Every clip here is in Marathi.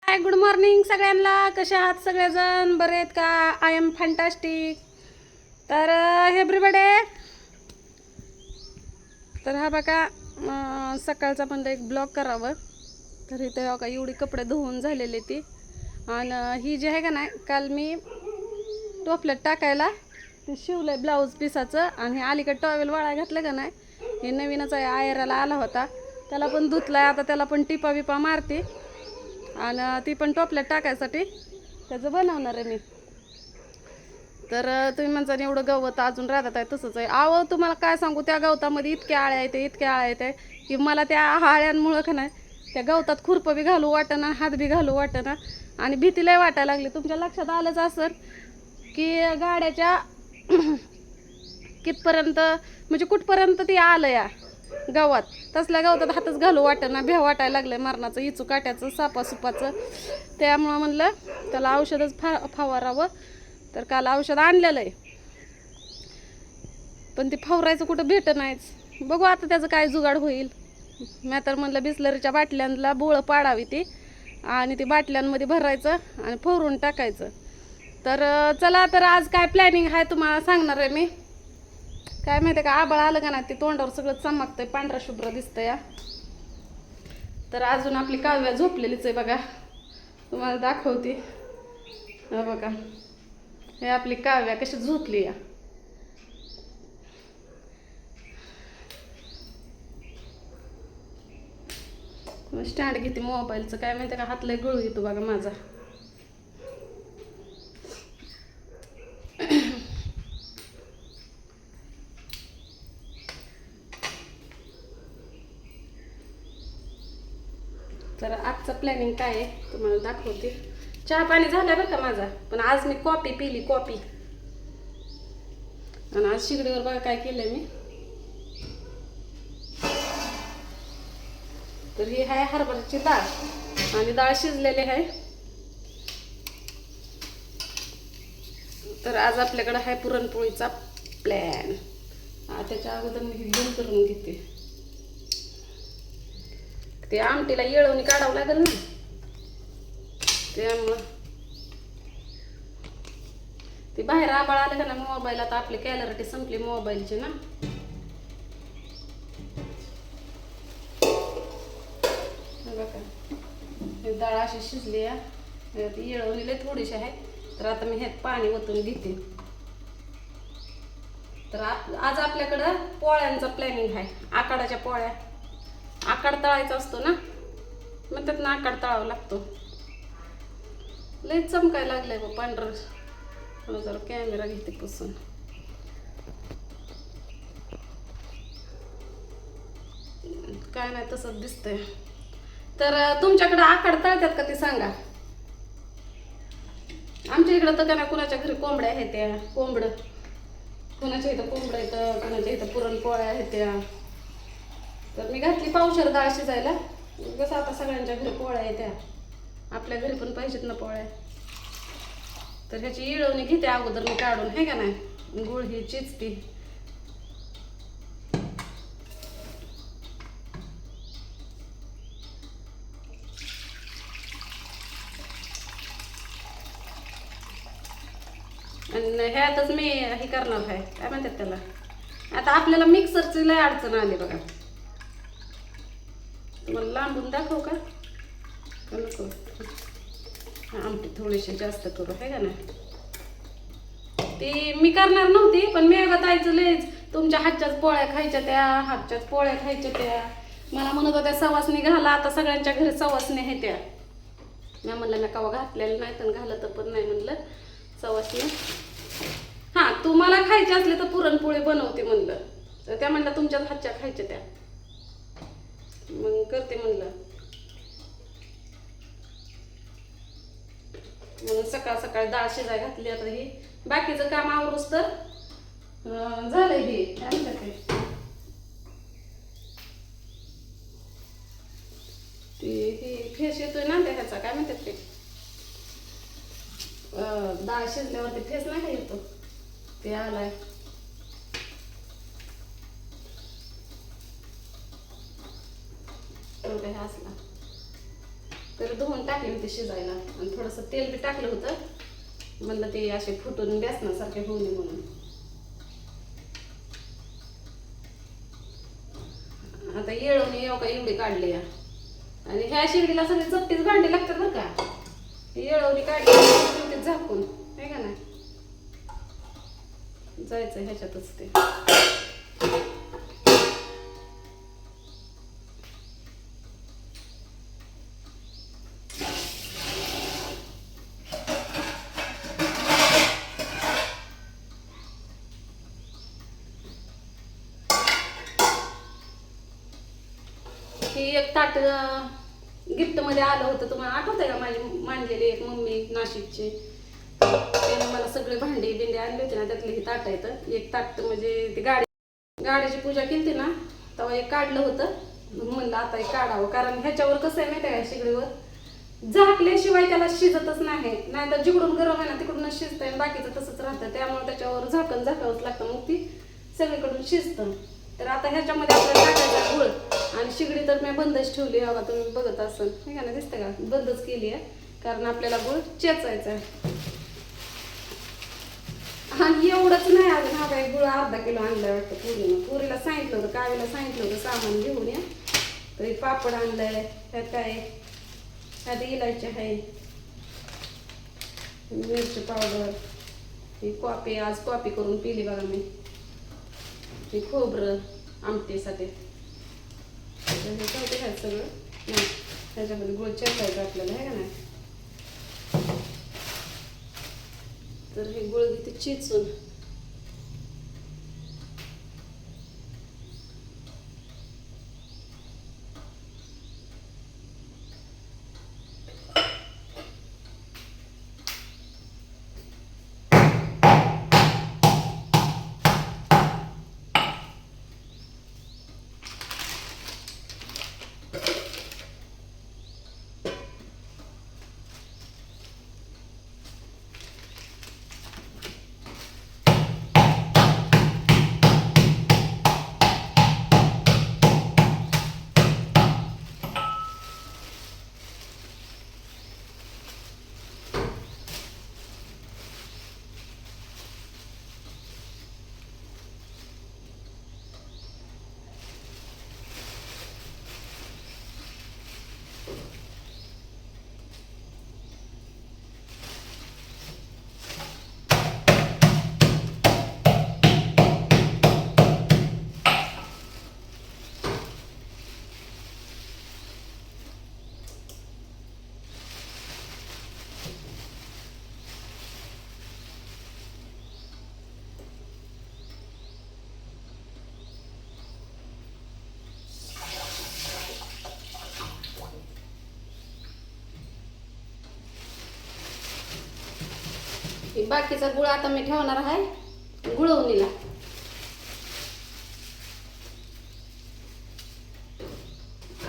हाय, गुड मॉर्निंग सगळ्यांना. कसे आहात सगळेजण? बरे आहेत का? I am fantastic. तर एव्हरीबडी, तर हा बघा, सकाळचा म्हणलं एक ब्लॉग करावं. तर इथे बघा एवढी कपडे धुवून झालेली ती. आणि ही जी आहे का नाही, काल मी टोपल्यात टाकायला ते शिवलंय ब्लाऊज पिसाचं. आणि अलीकडे टॉवेल वाळा घातलं का नाही, हे नवीनच आहे, आयराला आला होता, त्याला पण धुतलाय. आता त्याला पण टिपा बिपा मारते आणि ती पण टोपल्यात टाकायसाठी त्याचं बनवणार आहे मी. तर तुम्ही म्हणता एवढं गवत अजून राहतात आहे, तसंच आहे. आहो तुम्हाला काय सांगू, त्या गवतामध्ये इतक्या आळ्या येते, इतक्या आळ्या येते की मला त्या आळ्यांमुळं का नाही त्या गवतात खुरपं बी घालू वाटेना, हात बी घालू वाटेना, आणि भीतीलाही वाटायला लागली. तुमच्या लक्षात आलंच असेल की गाड्याच्या कितपर्यंत म्हणजे कुठपर्यंत ती आलं या गावात. तसल्या गवतात हातच घालू वाटेना, भ्या वाटायला लागलं मारणाचं, इचू काट्याचं, सापासुपाचं. त्यामुळं म्हणलं त्याला औषधच फवारावं. तर काल औषध आणलेलं आहे, पण ते फवारायचं कुठं भेट नाहीच. बघू आता त्याचं काय जुगाड होईल. मी तर म्हणलं बिस्लरीच्या बाटल्यांना बोळं पाडावी ती, आणि ती बाटल्यांमध्ये भरायचं आणि फवरून टाकायचं. तर चला, तर आज काय प्लॅनिंग आहे तुम्हाला सांगणार आहे मी. काय माहिती का, आबाळ आलं का नाही ते तोंडावर सगळं चमकतंय, पांढरा शुभ्र दिसतं या. तर अजून आपली काव्या झोपलेलीच आहे बघा, तुम्हाला दाखवते. हा बघा, हे आपली काव्या कशी झोपली या. स्टँड घेते मोबाईलचं, काय माहिती का हात लय गळू येतो बघा माझा. तर आजचं प्लॅनिंग काय आहे तुम्हाला दाखवते. चहा पाणी झालं बरं का माझा, पण आज मी कॉफी पिली, कॉफी. आणि आज शिगडीवर बघा काय केलंय मी. तर ही आहे हरभऱ्याची डाळ, आणि डाळ शिजलेली आहे. तर आज आपल्याकडे आहे पुरणपोळीचा प्लॅन. त्याच्या अगोदर मी बंद करून घेते. ते आमटीला येळवणी काढावं लागेल ना, त्यामुळं ते बाहेर आबाळ आलं का ना, मोबाईल आता आपली कॅलरिटी संपली मोबाईलची ना. बघा ही डाळ अशी शिजली आहे, ती येळवणीला थोडीशी आहे. तर आता मी ह्यात पाणी ओतून घेते. तर आज आपल्याकडं पोळ्यांचा प्लॅनिंग आहे. आकाडाच्या पोळ्या, आकाड तळायचा असतो ना, म्हणतात ना आकाड तळावा लागतो. लय चमकायला लागलंय बघ पांढरं. जरा कॅमेरा घेते पुसून. काय नाही तसंच दिसतंय. तर तुमच्याकडे आकाड तळतात का ते सांगा. आमच्या इकडं तर का नाही, कुणाच्या घरी कोंबड्या आहेत त्या, कोंबडं कुणाच्या इथं कोंबडं येतं, कुणाच्या इथं पुरणपोळ्या आहेत त्या. तर मी घातली पावशेर डाळ शिजायला. कसं आता सगळ्यांच्या घरी पोळ्या येत्या, आपल्या घरी पण पाहिजेत ना पोळ्या. तर ह्याची इळवणी घेते अगोदर मी काढून, हे का नाही, गुळ ही चिचती. आणि ह्यातच मी हे करणार आहे, काय म्हणतात त्याला, आता आपल्याला मिक्सरची लय अडचण आली बघा. तुम्हाला लांबून दाखवू का नको? आमटी थोडीशी जास्त करू, हे का नाही. ती मी करणार नव्हती, पण मी बतायचं लयच तुमच्या हातच्याच पोळ्या खायच्या त्या, हातच्याच पोळ्या खायच्या त्या. मला म्हणत होत्या सवासणी घाला, आता सगळ्यांच्या घरी सवासणी आहे त्या. मी म्हणलं मी कवा घातलेलं नाही, तर घालत पण नाही म्हणलं सवासणी. हां, तुम्हाला खायचे असले तर पुरणपोळी बनवते म्हणलं. तर त्या म्हणलं तुमच्याच हातच्या खायच्या त्या, मग करते म्हणलं. म्हणून सकाळ सकाळी डाळ शिजाय घातली. आता ही बाकीचं काम आवरूस तर झालंय. हे काय म्हणतात ते, हे फेस येतोय ना त्याचा, काय म्हणतात ते, डाळ शिजल्यावरती फेस नाही का येतो, ते आलाय. असला तर धुवून टाकली होती शिजायला आणि थोडंसं तेल बी टाकलं होतं, म्हणलं ते असे फुटून बेसनासारखे होऊ नये म्हणून. आता येळवणी येऊ का एवढी काढली आणि ह्या शेगडीला सगळी चपटीच भांडी लागतात बरं का. येळवणी काढली झाकून आहे का नाही, जायचं ह्याच्यातच ते. ही एक ताट गिफ्ट मध्ये आलं होतं, तुम्हाला आठवतंय का? माझी मांडलेली एक मम्मी नाशिकची, त्याने मला सगळे भांडी बिंडे आणले होते ना, त्यातली ही ताट येतं. एक ताट म्हणजे ती गाडीची पूजा केली ना तेव्हा एक काढलं होतं, म्हणलं आता एक काढावं. कारण ह्याच्यावर कसं आहे माहिती आहे का, शेगडीवर झाकल्याशिवाय त्याला शिजतच नाही. नाहीतर जिकडून गरम आहे ना तिकडूनच शिजतंय, बाकीचं तसंच राहतं. त्यामुळे त्याच्यावर झाकण झाकावंच लागतं, मग ती सगळीकडून शिजतं. तर आता ह्याच्यामध्ये आपल्याला टाकायचा गुळ, आणि शिगडी तर मी बंदच ठेवली आहे बघा, तुम्ही बघत असाल हे का ना, दिसतं का? बंदच केली आहे कारण आपल्याला गुळ चेचायचा आहे. आणि एवढंच नाही, अजून हा काय गुळ अर्धा किलो आणलाय वाटतं. पुरीला सांगितलं होतं, कावीला सांगितलं होतं सामान घेऊन या. तर पापड आणलंय, ह्यात काय ह्यात इलायची आहे, मिरची पावडर, ही कॉफी आज कॉफी करून पिली बघा मी, हे खोबरं आमटीसाठी. हे चालते काय सगळं नाही, ह्याच्यामध्ये गुळ चेचायचं आपल्याला आहे का नाही. तर हे गुळ घेते चेचून. बाकीचा गुळ आता मी ठेवणार आहे गुळवणीला.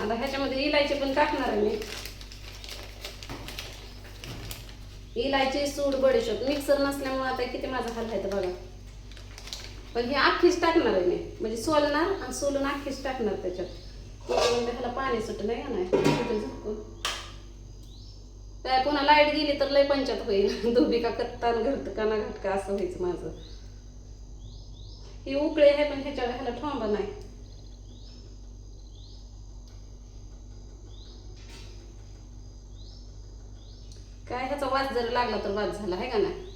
आता ह्याच्यामध्ये इलायची पण टाकणार आहे मी, इलायची, सूड, बडीशोप. मिक्सर नसल्यामुळे आता किती माझा हाल आहे बघा. पण हे अख्खीच टाकणार आहे मी, म्हणजे सोलणार आणि सोलून अख्खीच टाकणार त्याच्यात. ह्याला पाणी सुट नाही का नाही. काय पुन्हा लाईट गेली तर लय पंचायत होईल, धुबी का कत्तान घरत का ना घटका असं व्हायचं माझं. ही उकळे आहे पण ह्याला ठोंबा नाही. काय ह्याचा वास जर लागला तर वास झाला आहे का नाही.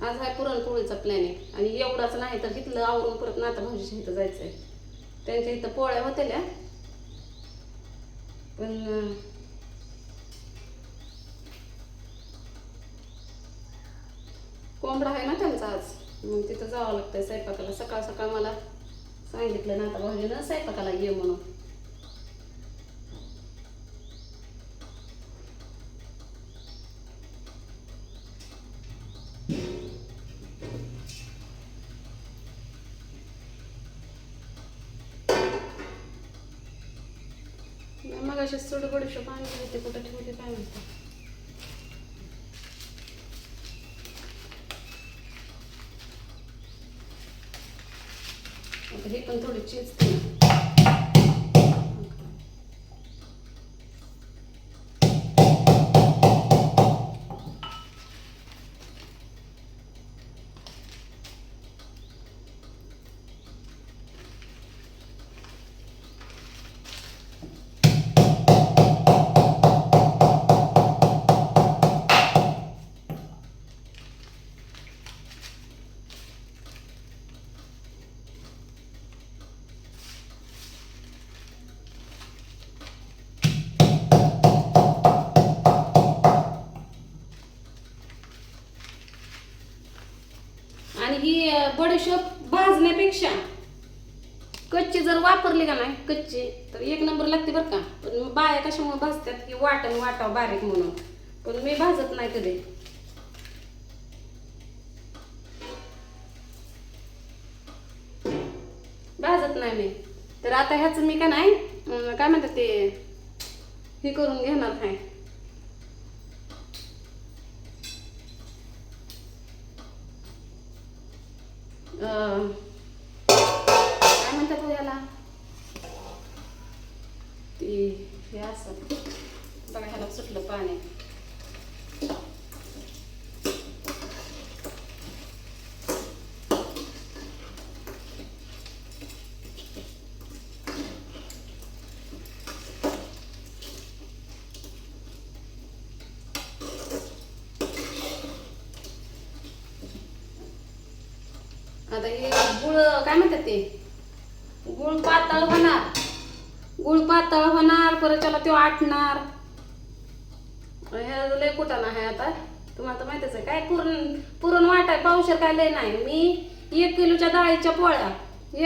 आज आहे पुरणपोळीचा प्लॅनिंग, आणि एवढाच नाही तर इथलं आवरून परत नाता भाऊजीच्या इथं जायचंय. त्यांच्या इथं पोळ्या होत्या पण कोंबडा आहे ना त्यांचा आज, मग तिथं जावं लागतंय स्वयंपाकाला. सकाळ सकाळ मला सांगितलं नाता भाऊजीनं स्वयंपाकाला ये म्हणून. मग असे सोड बडीशोप आणले होते, कुठं ठेवले काय म्हणतात. आता हे पण थोडी चिजते. आणि ही बडीशोप भाजण्यापेक्षा कच्ची जर वापरली का नाही कच्ची तर एक नंबर लागते बरं का. पण बाया कशामुळे भाजतात की वाटण वाटावं बारीक म्हणून, पण मी भाजत नाही कधी. भाजत नाही मी. तर आता ह्याचं मी का नाही काय म्हणतात ते हे करून घेणार आहे. काय म्हणतात याला ते हे असं बघा, ह्याला सुटलं पाणी. आता हे गुळ काय म्हणतात ते गुळ पातळ होणार, गुळ पातळ होणार, परत त्याला तो आटणार. हे लय कुटाणा आहे आता, तुम्हाला तर माहितीच आहे. काय पुरण वाटाय पावशेर काय लय नाही. मी 1 किलोच्या डाळीच्या पोळ्या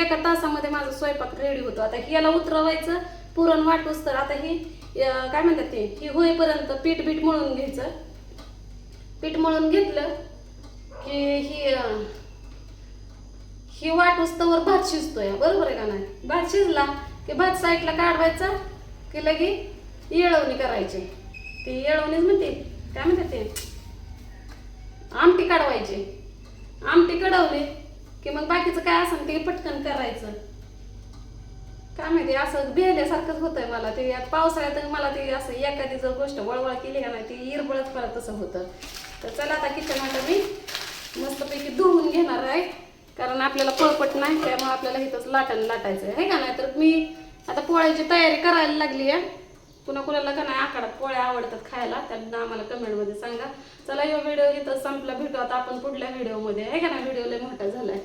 एका तासामध्ये माझा स्वयंपाक रेडी होतो. आता ह्याला उतरवायचं पुरण वाटूस तर आता ही काय म्हणतात ते ही होईपर्यंत पीठ बीठ मळून घ्यायचं. पीठ मळून घेतलं की ही वाटूस तर भात शिजतोय, बरोबर आहे का नाही. भात शिजला की भात साईडला काढवायचा की लगी येळवणी करायची. ती येळवणीच म्हणते काय म्हणतात ते आमटी काढवायची. आमटी कढवली की मग बाकीचं काय असेल ते पटकन करायचं. काय माहिती असं भेल्यासारखंच होतंय मला ते. पावसाळ्यात मला ते असं एखादी जर गोष्ट वळवळ केली का नाही ती इरबळच परत तसं होतं. तर चला आता किचन आता मी मस्तपैकी धुवून घेणार आहे, कारण आपल्याला पळपट नाही, त्यामुळे आपल्याला इथंच लाटायचं आहे का नाही. तर मी आता पोळ्याची तयारी करायला लागली आहे. कुणाला का नाही आखाडात पोळ्या आवडतात खायला, त्यांना आम्हाला कमेंटमध्ये सांगा. चला, हा व्हिडिओ इथं संपला. भेटू आता आपण पुढल्या व्हिडिओमध्ये, आहे का नाही. व्हिडिओ लय मोठा झालाय.